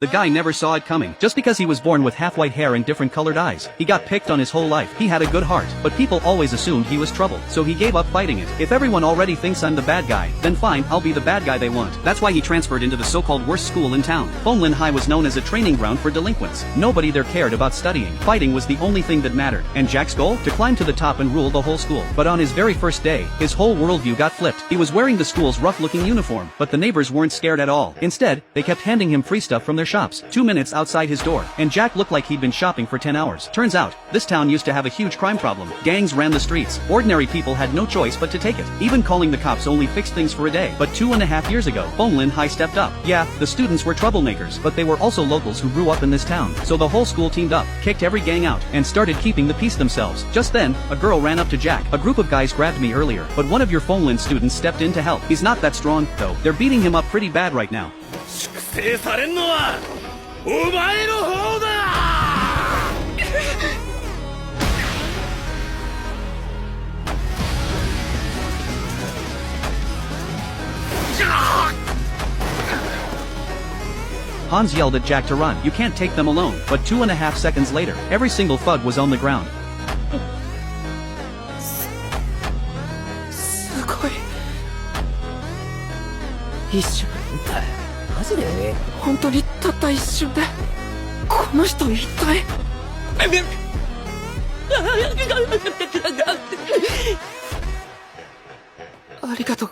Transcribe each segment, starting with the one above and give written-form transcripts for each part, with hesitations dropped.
The guy never saw it coming. Just because he was born with half-white hair and different colored eyes, he got picked on his whole life. He had a good heart, but people always assumed he was trouble, so he gave up fighting it. If everyone already thinks I'm the bad guy, then fine, I'll be the bad guy they want. That's why he transferred into the so-called worst school in town. Fonglin High was known as a training ground for delinquents. Nobody there cared about studying. Fighting was the only thing that mattered. And Jack's goal? To climb to the top and rule the whole school. But on his very first day, his whole worldview got flipped. He was wearing the school's rough-looking uniform, but the neighbors weren't scared at all. Instead, they kept handing him free stuff from their shops. 2 minutes outside his door, and Jack looked like he'd been shopping for 10 hours. Turns out, this town used to have a huge crime problem. Gangs ran the streets. Ordinary people had no choice but to take it. Even calling the cops only fixed things for a day. But 2.5 years ago, Fonglin High stepped up. Yeah, the students were troublemakers, but they were also locals who grew up in this town. So the whole school teamed up, kicked every gang out, and started keeping the peace themselves. Just then, a girl ran up to Jack. A group of guys grabbed me earlier, but one of your Fonglin students stepped in to help. He's not that strong, though. They're beating him up pretty bad right now. 制されんのはお前の方だHans yelled at Jack to run. You can't take them alone. But 2.5 seconds later, every single thug was on the ground. すごい一瞬マジで本当にたった一瞬でこの人一体ありがとう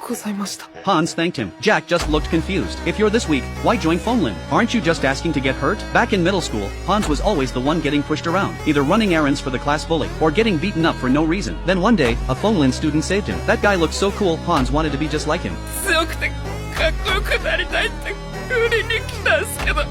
ございました Hans thanked him. Jack just looked confused. If you're this weak, why join Fonglin? Aren't you just asking to get hurt? Back in middle school, Hans was always the one getting pushed around, either running errands for the class bully, or getting beaten up for no reason. Then one day, a Fonglin student saved him. That guy looked so cool, Hans wanted to be just like him. 強くてかっこよくなりたいって売りに来たんすけど先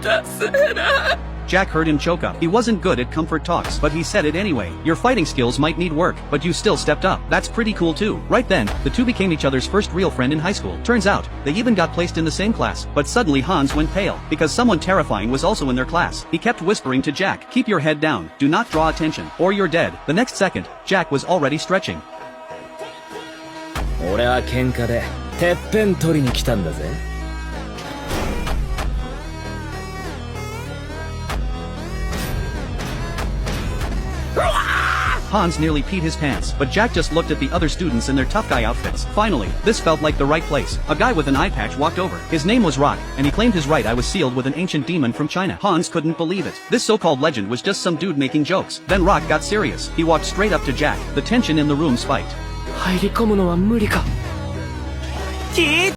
生助けな Jack heard him choke up. He wasn't good at comfort talks, but he said it anyway. Your fighting skills might need work, but you still stepped up. That's pretty cool too. Right then, the two became each other's first real friend in high school. Turns out, they even got placed in the same class. But suddenly Hans went pale, because someone terrifying was also in their class. He kept whispering to Jack, keep your head down, do not draw attention, or you're dead. The next second, Jack was already stretching. 俺は喧嘩でてっぺん取りに来たんだぜ Hans nearly peed his pants, but Jack just looked at the other students in their tough guy outfits. Finally, this felt like the right place. A guy with an eye patch walked over. His name was Rock, and he claimed his right eye was sealed with an ancient demon from China. Hans couldn't believe it. This so-called legend was just some dude making jokes. Then Rock got serious. He walked straight up to Jack. The tension in the room spiked. 入り込むのは無理か